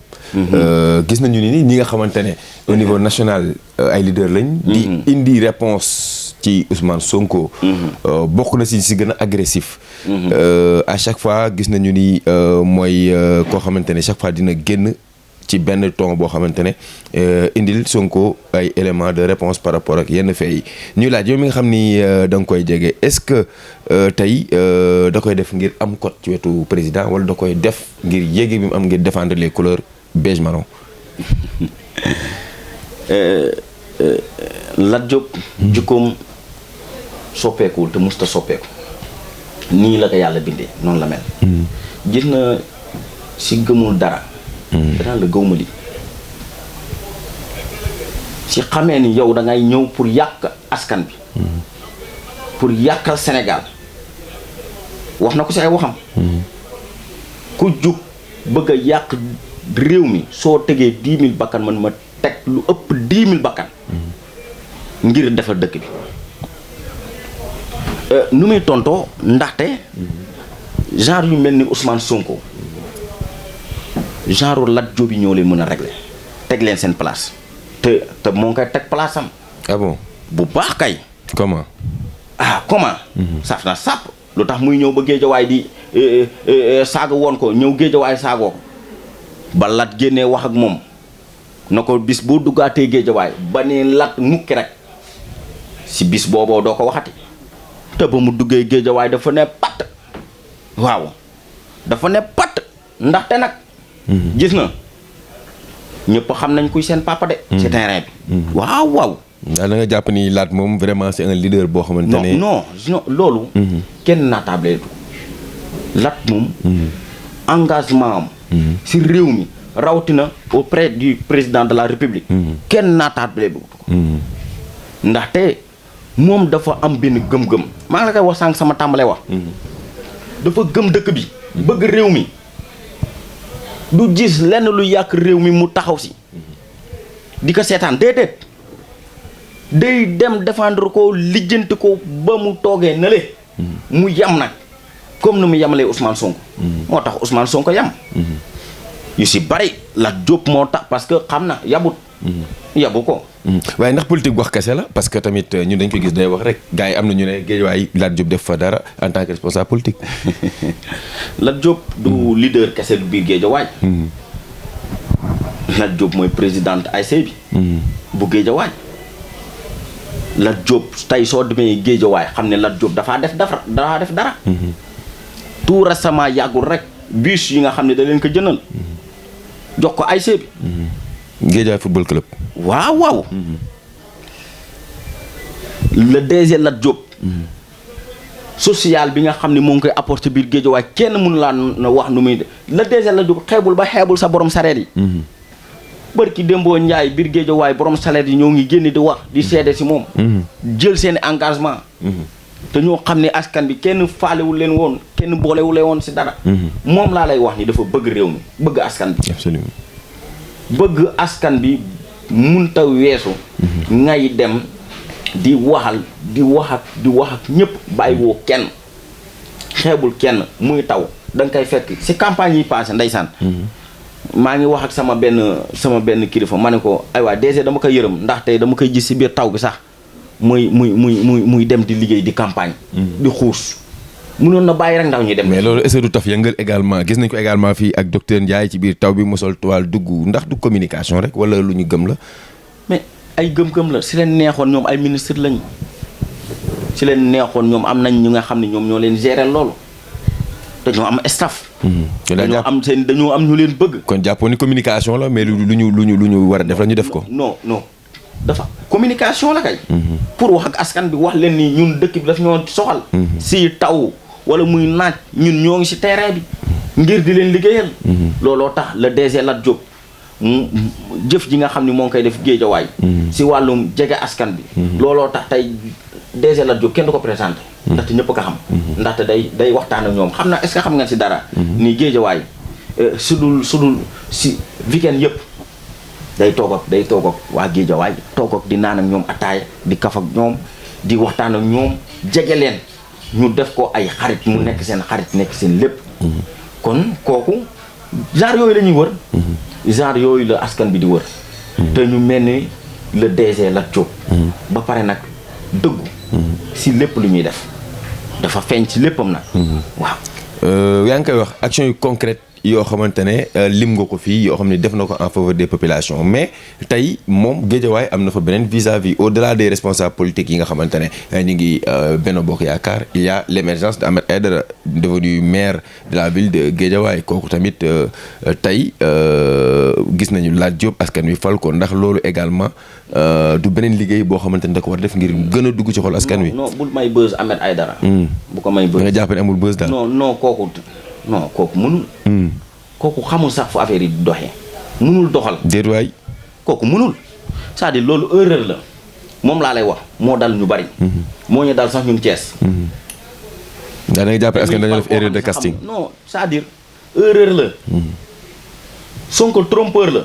gis nañu ni ñi nga xamante ne au niveau national ay leader lañ. di indi réponse ci Ousmane Sonko. bokk na si gën a agressif. à chaque fois gis nañu ni mooy koo xamante ne chaque fois dina génn ci benn ton boo xamante ne indil Sonko ay éléments de réponse par rapport ak yenn faits yi ñuy laaj yow mi nga xam ni da nga koy jege est-ce que tey da koy def ngir am cote ci wetu président wala da koy def ngir yéegi bi mu am ngir défendre les couleurs beige marron. Lat Diop jikkoom soppeekuwul te musta soppeeku nii la ko yàlla bindee noonu la mel. gis na si gëmul dara. danaa la gëwma li si xamee ni yow da ngay ñëw pour yàq askan bi. pour yàqal Sénégal wax na ko si ay waxam. ku jug bëgg a yàq réew mi soo tegee 10 000 bakkan man ma teg lu ëpp 10 000 bakkan. ngir defar dëkk bi. nu muy tontoo ndaxte genre yu mel ni Ousmane Sonko genre Lat Diop yi ñoo leen mën a régler teg leen seen place te moo ngi koy teg place am. ah bon bu baax kay. comment. comment. saf na sàpp lu tax muy ñëw ba géejawaay di saaga woon ko ñëw géejawaay saagoo ko ba Lat génnee wax ak moom na ko bis boo duggaatee géejawaay ba ne Lat mukki rek si bis booboo doo ko waxati. te ba mu duggee géejawaay dafa ne patt waaw dafa ne patt ndaxte nag. gis na ñëpp xam nañ kuy seen papa de. ci terrain bi. waaw waaw. da nga jàpp ni Lat moom vraiment c'est un leader boo xamante ne. non loolu. kenn naatable du Lat moom. engagement am. si réew mi rawatina auprès du président de la république. kenn naatable du ko. ndaxte moom dafa am benn gëm-gëm. maa ngi la koy wax sànq sama tàmbalee wax. dafa gëm dëkk bi. bëgg réew mi. du gis lenn lu yàq réew mi mu taxaw si. di ko seetaan déedéet. day dem défendre ko lijjanti ko ba mu toogee na le mu yam nag comme ni mu yamalee Ousmane Sonko. moo tax Ousmane Sonko yam. yu si bari Lat Diop moo tax parce que xam na yabut. yabu ko. waaye ndax politique wax kese la parce que tamit ñun dañ ko gis day wax rek gars yi am na ñu ne Guédiawaye Lat Diop def fa dara en tant que responsable politique. Lat Diop du leader kese du biir Guédiawaye. Lat Diop mooy présidente ASC bi. bu Guédiawaye. Lat Diop tey soo demee Guédiawaye xam ne Lat Diop dafaa def dara. tout récemment yàggul rek bus yi nga xam ne da leen ko jëndal. jox ko ASC bi. Guédiawaye football club. waaw. le DG Lat Diop. social bi nga xam ne moo ngi koy apporter biir Guédiawaye kenn mënu laa na wax nu muy. le DG Lat Diop xeebul ba xeebul sa borom sareet yi. bërki Dembo Ndiaye biir Guédiawaye borom salaire yi ñoo ngi génn di wax di seede si moom. jël seen engagement. te ñoo xam ne askan bi kenn faalewul leen woon kenn boolewul leen woon si dara. moom laa lay wax ni dafa bëgg réew mi bëgg askan bi. absolument. bëgg askan bi munta weesu ngay dem di wax ak ñëpp bàyyiwoo kenn xeebul kenn muy taw da nga koy fekk si campagne yi passé ndeysaan maa ngi wax ak sama benn kilifa ma ne ko aywa DG dama koy yërëm ndax tey dama koy gis si biir taw bi sax muy dem di liggéey di campagne di xuus mënoon na bàyyi rek ndaw ñuy dem. mais loolu est-ce que du taf yëngal également gis nañ ko également fii ak docteur Ndiaye ci biir taw bi mosol toile dugg ndax du communication rek wala lu ñu gëm la. mais ay gëm-gëm la si leen neexoon ñoom ay ministre lañ si leen neexoon ñoom am nañ ñu nga xam ne ñoom ñoo leen gérer loolu dañoo am staff. dañoo am ñu leen bëgg. kon jàppoon ni communication la mais lu ñu war a def la ñu def ko. non dafa communication la kay. pour wax ak askan bi wax leen ni ñun dëkk bi daf ñoo soxal. si taw wala muy naaj ñun ñoo ngi si terrain bi ngir di leen liggéeyal. looloo tax le DG Lat Diop jëf ji nga xam ni moo ngi koy def Géejawaay. si wàllum jege askan bi. looloo tax tey DG Lat Diop kenn du ko présenté. ndaxte ñëpp ko xam. ndaxte day waxtaan ak ñoom xam na est-ce que xam nga si dara. ni Géejawaay su dul si weekend yëpp. day toog ak waa Géejawaay toog ak di naan ak ñoom ataaya di kaf ak ñoom di waxtaan ak ñoom jege leen ñu def ko ay xarit mu nekk seen xarit nekk seen lépp. kon kooku genre yooyu la ñuy wër. genre yooyu la askan bi di wër. te ñu mel ni le DG Lat Diop. ba pare nag dëggu. si lépp lu ñuy def dafa feeñ ci léppam nag. waaw. yaa ngi koy wax action yu concrète yoo xamante ne lim nga ko fii yoo xam ne def na ko en faveur des populations mais tey moom Guédiawaye am na fa beneen vis-à-vis au-delà des responsables politiques yi nga xamante ne ñu ngi Benno Bokk Yaakaar il y a l'émergence d'Ahmed Aïdara devenu maire de la ville de Guédiawaye kooku tamit tey gis nañu Lat Diop askan wi fal ko ndax loolu également du beneen liggéey boo xamante ne da ko war def ngir gën a dugg ci xol askan wi. non bul may buzz Ahmed Aïdara. bu ko may buzz nga jàpp ne amul buzz daal. non kooku mënul. kooku xamul sax fu affaire yi di doxee mënul doxal. déet waay. kooku mënul c'est-à-dire loolu erreur la moom laa lay wax moo dal ñu bari. moo ñu dal sax ñun Thiès. daa da nga jàpp est-ce que dañoo def erreur de casting. non c'est-à-dire erreur la. Sonko trompeur la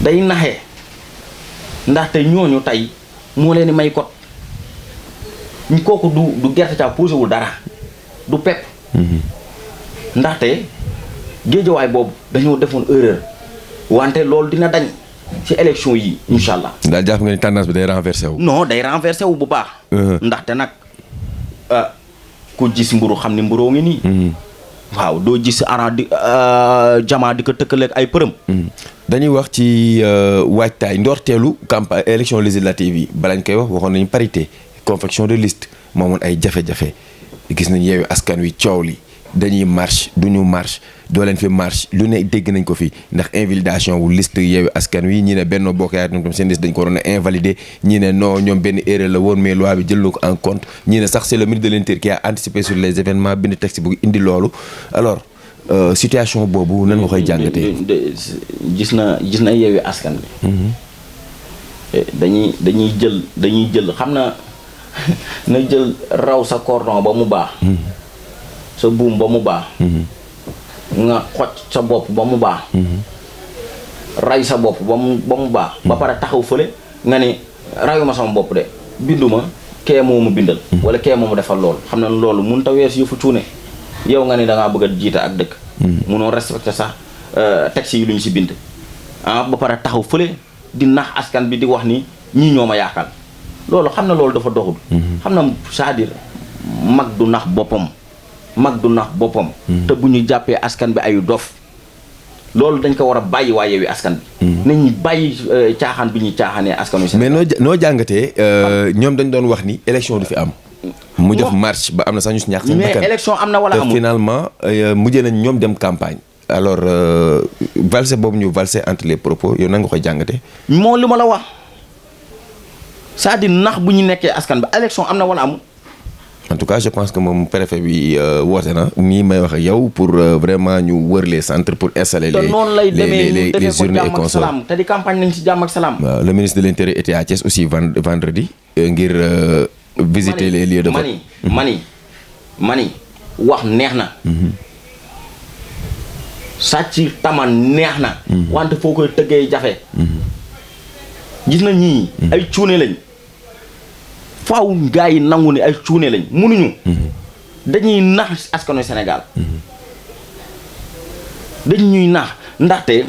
day naxee ndaxte ñooñu tey moo leen di may kot kooku du gerte caa posé wul dara du pepp. ndaxte Géejawaay boobu dañoo defoon erreur wante loolu dina dañ ci élection yi incha allah. daal jàpp nga ni tendance bi day renversé wu. non day renversé wu bu baax. ndaxte nag ku gis mburu xam ni mburoo ngi nii. waaw doo gis di jamaa di ko tëkkaleeg ay përëm. dañuy wax ci waajtaay ndorteelu campagne élection législative yi balañ koy wax waxoon nañu parité confection de liste moomoon ay jafe-jafe gis nañ Yewwi Askan Wi coow li. dañuy marche duñu marche doo leen fi marche lu ne dégg nañ ko fi ndax invalidation wu liste Yewwi Askan Wi ñi ne Benno Bokk Yaakaar ñoom tam seen liste dañ ko waroon a invalider ñi ne non ñoom benn erreur la woon mais loi bi jël na ko en compte ñi ne sax c'est le ministre de l'Intérieur qui a anticipé sur les événements bind texte bu indi loolu alors situation boobu nan nga koy jàngatee. gis na Yewwi Askan Wi. dañuy jël xam na jël raw sa cordon ba mu baax. sa buum ba mu baax. nga xoj sa bopp ba mu baax. ray sa bopp ba mu baax. ba pare taxaw fële nga ni rayuma sama bopp de binduma kee moomu bindal. wala kee moomu defal loolu xam na loolu mun ta wees yëfu cuune yow nga ni da ngaa bëgg a jiite ak dëkk. munoo respecté sax texte yi lu ñu si bind. ba pare taxaw fële di nax askan bi di wax ni ñii ñoo ma yaakaar loolu xam na loolu dafa doxul. xam na c'est-à-dire mag du nax boppam. te bu ñu jàppee askan bi ayu dof loolu dañ ko war a bàyyi waa Yewwi Askan bi. nañu bàyyi caaxaan bi ñuy caaxaanee askan wi. mais noo jàngatee ñoom dañ doon wax ni élection du fi am. mu def marche ba am na sax ñu si ñàkk seen bakkan mais élection am na wala amul te finalement mujjee nañ ñoom dem campagne. alors valse boobu ñu valse entre les propos yow nan nga koy jàngatee. moo li ma la wax c'est-à-dire nax bu ñu nekkee askan bi élection am na wala amul. en tout cas je pense que moom préfet bi woote na nii may wax ak yow pour vraiment ñu wër les centres pour installer les urnes et consorts te di campagne nañ ci jàmm ak salaam. waaw le ministre de l'Intérieur était à Thiès aussi vendredi ngir visiter les lieux de vote. mani wax neex na sàcc tama neex na wante foo koy tëggee jafe gis na ñii ay cuune lañ faaw gars yi nangu ne ay cuune lañ mënuñu dañuy nax askanu Sénégal dañuy nax ndaxte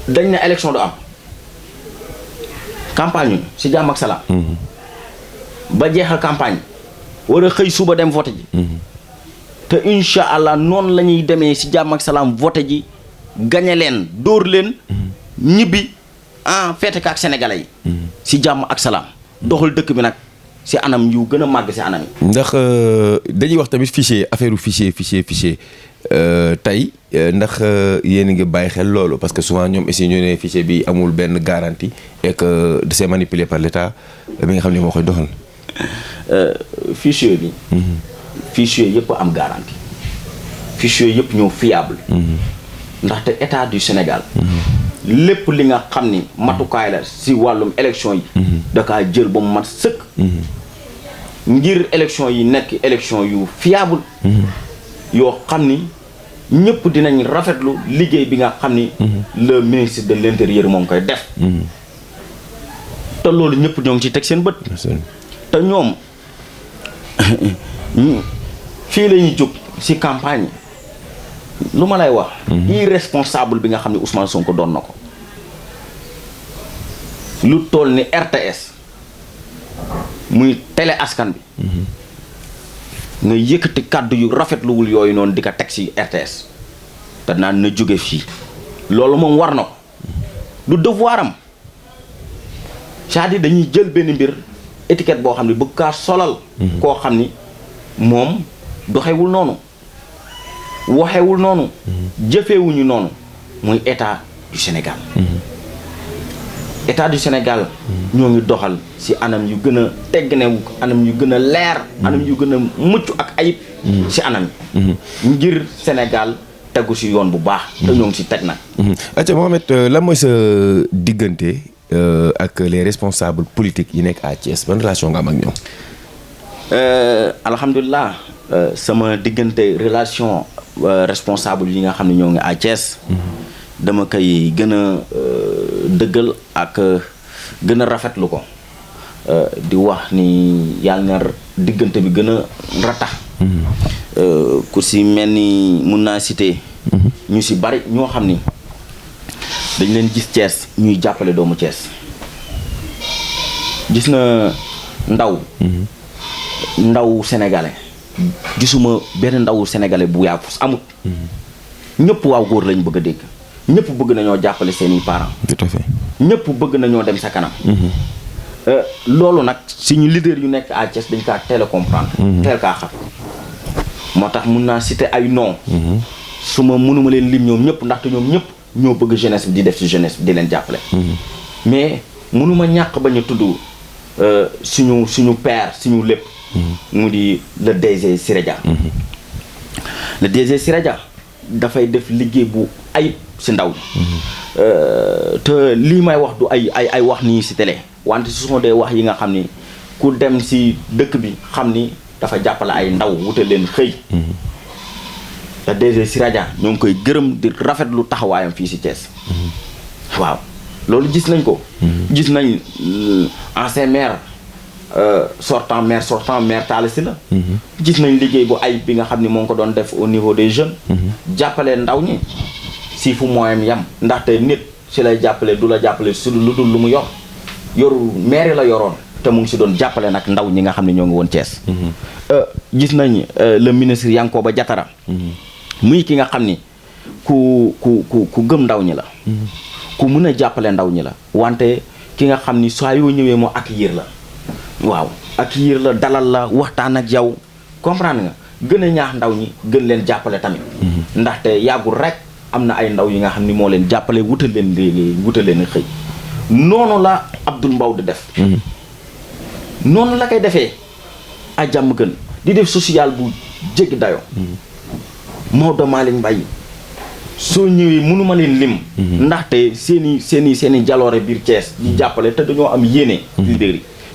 dañ ne élection du am campagne ñu si jàmm ak salaam ba jeexal campagne war a xëy suba dem voté ji te incha allah noonu la ñuy demee si jàmm ak salaam voté ji gañe leen dóor leen ñibbi feete ka ak sénégalais yi si jàmm ak salaam doxal dëkk bi nag si anam yu gën a màgg si anam yi. ndax dañuy wax tamit fichier affaire fichier tey ndax yéen a ngi bàyyi xel loolu parce que souvent ñoom aussi ñu ne fichier bi amul benn garantie et que c'est manipulé par l'État bi nga xam ne moo koy doxal. fichier bi. fichier yëpp am garantie. fichier yëpp ñoo fiable. ndaxte état du Sénégal. lépp li nga xam ni matukaay la si wàllum élection yi. da kaa jël ba mu mat sëkk. ngir élection yi nekk élection yu fiable. yoo xam ni ñëpp dinañ rafetlu liggéey bi nga xam ni. le ministre de l'intérieur moom koy def. te loolu ñëpp ñoo ngi ci teg seen bët. te ñoom fii la ñuy jóg ci campagne lu ma lay wax. irresponsable bi nga xam ne Ousmane Sonko doon na ko. lu toll ni RTS muy télé askan bi. nga yëkkati kàddu yu rafetluwul yooyu noonu di ko teg ci RTS. te naan na jóge fii. loolu moom war na ko. du devoir am. c'est-à-dire dañuy jël benn mbir étiquette boo xam ne bëgg kaa solal. koo xam ni moom doxewul noonu. waxewul noonu. jëfewuñu noonu. muy état du Sénégal. état du Sénégal. ñoo ngi doxal ci anam yu gën a teggenewu anam yu gën a leer. anam yu gën a mucc ak ayib. ci anam yi. ngir Sénégal tegu ci yoon bu baax. te ñoo ngi ci teg nag. acca Mohamed lan mooy sa diggante ak les responsables politiques yi nekk à Thiès ban relation nga am ak ñoom. alhamdulilah sama diggante relation responsable yi nga xam ne ñoo ngi à Thiès. dama koy gën a dëggal ak gën a rafetlu ko. di wax ni yàlla na diggante bi gën a ratax. ku si mel ni mun naa citer. ñu si bari ñoo xam ni dañ leen gis Thiès ñuy jàppale doomu Thiès. gis na ndaw sénégalais gisuma benn ndaw sénégalais bu yaatu amut. ñëpp waaw góor lañ bëgg a dégg. ñëpp bëgg nañoo jàppale seeni parents. tout à fait. ñëpp bëgg nañoo dem sa kanam. loolu nag suñu leader yu nekk à Thiès dañ kaa teel a comprendre. teel kaa xam. moo tax mun naa citer ay noms. su ma mënuma leen lim ñoom ñëpp ndaxte ñoom ñëpp ñoo bëgg jeunesse bi di def ci jeunesse bi di leen jàppale. mais mënuma ñàkk bañ a tudd suñu père suñu lépp. mu di le DG Siré Dia. le DG Siré Dia dafay def liggéey bu ayib ci ndaw te lii may wax du ay wax nii ci télé wante ce sont des wax yi nga xam ni ku dem ci dëkk bi xam ni dafa jàppale ay ndaw wute leen xëy. te DG Siré Dia ñoo ngi koy gërëm di rafetlu taxawaayam fii ci Thiès. waaw loolu gis nañ ko. gis nañ ancien maire sortant maire Talla Sylla la. gis nañ liggéey bu ayib bi nga xam ni moo ngi ko doon def au niveau des jeunes. jàppale ndaw ñi si fu moyen yam ndaxte nit si lay jàppale du la jàppale si lu dul lu mu yoru maire la yoroon te mu ngi si doon jàppale nag ndaw ñi nga xam ne ñoo ngi woon Thiès. gis nañ le ministre Yankoba Diattara. muy ki nga xam ni ku gëm ndaw ñi la. ku mën a jàppale ndaw ñi la wante ki nga xam ni saa yoo ñëwee moo accueillir la. waaw accueillir la dalal la waxtaan ak yow comprendre nga gën a ñaax ndaw ñi gën leen jàppale tamit. ndaxte yàggul rek am na ay ndaw yi nga xam ni moo leen jàppale wutal leen xëy. noonu la Abdoul Mbow di def. noonu la koy defee a jàmm gën di def social bu jéggi dayo Maodo Malick Mbaye soo ñëwee mënuma leen lim. ndaxte seeni jaloore biir Thiès di jàppale te dañoo am yéene.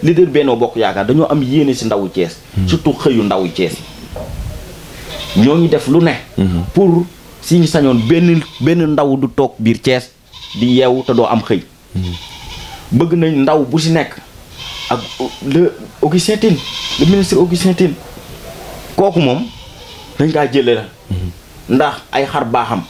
leader Benno Bokk Yaakaar dañoo am yéene ci ndawu Thiès. surtout xëyu ndawu Thiès yi. ñoo ngi def lu ne. pour si ñu sañoon benn ndaw du toog biir Thiès di yeewu te doo am xëy. bëgg nañ ndaw bu si nekk ak le Augustin Tine le ministre Augustin Tine kooku moom dañ kaa jële la ndax ay xar baaxam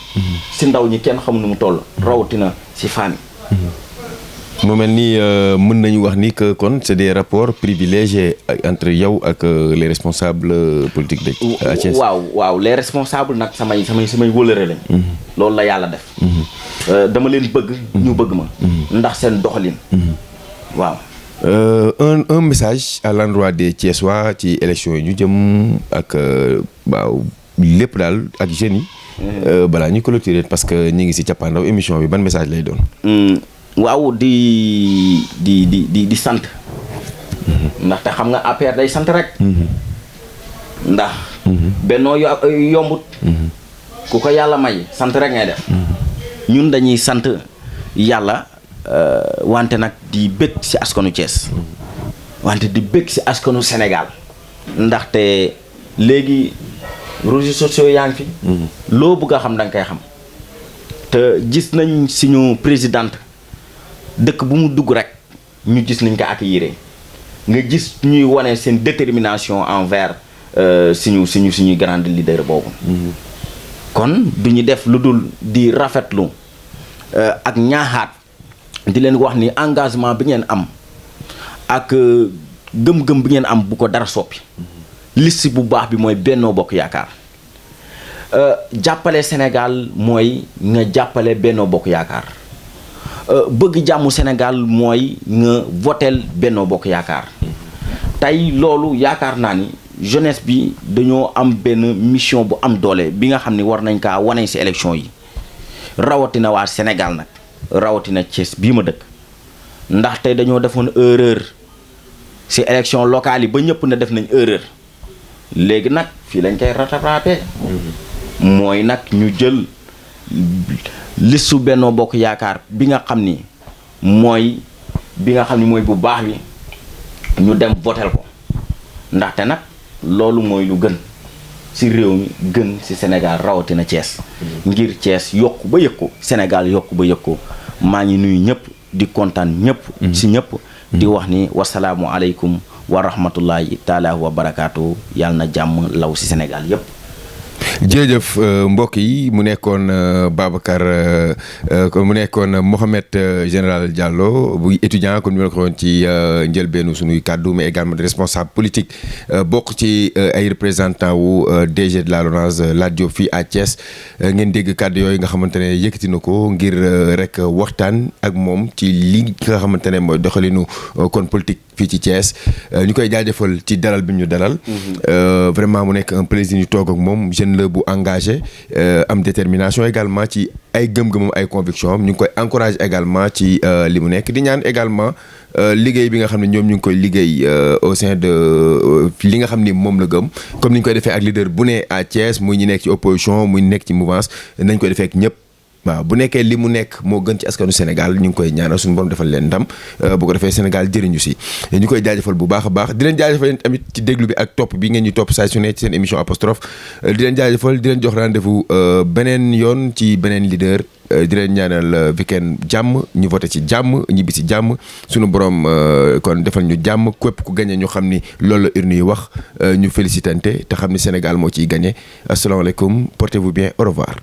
si ndaw ñi kenn xamul nu mu toll rawatina si femme yi. mu mel ni mën nañu wax ni que kon c'est des rapports privilégiés entre yow ak les responsables politiques de Thiès. waaw les responsables nag samay wëlëre lañ. loolu la yàlla def. dama leen bëgg ñu bëgg ma. ndax seen doxalin. waaw. Un message à l'endroit des Thiessois ci élection yi ñu jëm ak waaw lépp daal ak jeunes yi. balaa ñu clôturer parce que ñu ngi ci cappaandaw émission bi ban message lay doon. waaw di sant. ndaxte xam nga APR day sant rek. ndax. bennoo yombut. ku ko yàlla may sant rek ngay def. ñun dañuy sant yàlla wante nag di bëgg ci askanu Thiès. wante di bëgg ci askanu Sénégal. ndaxte léegi réseaux sociaux yaa ngi fi. loo bëgg a xam da nga koy xam. te gis nañ suñu présidente. dëkk bu mu dugg rek ñu gis nañ ko accueillir nga gis ñuy wane seen détermination envers suñuy grand leader boobu. kon du ñu def lu dul di rafetlu ak ñaaxaat di leen wax ni engagement bi ngeen am ak gëm-gëm bi ngeen am bu ko dara soppi. liste bu baax bi mooy Benno Bokk Yaakaar jàppale Sénégal mooy nga jàppale Benno Bokk Yaakaar. bëgg jàmmu Sénégal mooy nga votel Benno Bokk Yaakaar tey loolu yaakaar naa ni jeunesse bi dañoo am benn mission bu am doole bi nga xam ni war nañ kaa wane ci élection yi rawatina waa Sénégal nag rawatina Thiès bii ma dëkk ndax tey dañoo defoon erreur ci élection locale yi ba ñëpp na def nañ erreur léegi nag fii lañ koy rattrapé mooy nag ñu jël listu Benno Bokk Yaakaar bi nga xam ni mooy bu baax bi ñu dem votel ko ndaxte nag loolu mooy lu gën ci réew mi gën ci Sénégal rawatina Thiès ngir Thiès yokku ba yëg ko Sénégal yokku ba yëg ko maa ngi nuyu ñëpp di kontaan ñëpp ci ñëpp di wax ni wasalaamu aleykum wa rahmatullahi taala wa barakaatu yàlla na jàmm law ci Sénégal yëpp. jërëjëf mbokk yi mu nekkoon Babacar mu nekkoon Mohamed Général Diallo bu étudiant comme ni ma la ko waxoon ci njëlbeenu sunuy kàddu mais également de responsable politique bokk ci ay représentant wu DG de la LONASE Lat Diop fii à Thiès ngeen dégg kàddu yooyu nga xamante ne yëkkati na ko ngir rek waxtaan ak moom ci li nga xamante ne mooy doxalinu kon politique fii ci Thiès ñu koy jaajëfal ci dalal bi ñu dalal. vraiment mu nekk un plaisir ñu toog ak moom jeune la bu engagé am détermination également ci ay gëm-gëmam ay conviction am ñu ngi koy encouragé également ci li mu nekk di ñaan également liggéey bi nga xam ne ñoom ñu ngi koy liggéey au sein de li nga xam ni moom la gëm comme ni ñu koy defee ak leader bu ne à Thiès muy ñu nekk ci opposition muy nekk ci mouvance nañ koy defee ak ñëpp. waaw bu nekkee li mu nekk moo gën ci askanu Sénégal ñu ngi koy ñaanal suñu borom defal leen ndam bu ko defee Sénégal jëriñu si ñu koy jaajëfal bu baax a baax di leen jaajëfal tamit ci déglu bi ak topp bi ngeen ñu topp saa su ne ci seen émission apostrophe di leen jaajëfal di leen jox rendez-vous beneen yoon ci beneen leader di leen ñaanal weekend jàmm ñu voté ci jàmm ñibbi si jàmm suñu borom kon defal ñu jàmm képp ku gagné ñu xam ni loolu la urne yi wax ñu félicitante te xam ni Sénégal moo ciy gagné asalaamaaleykum portez-vous bien au revoir.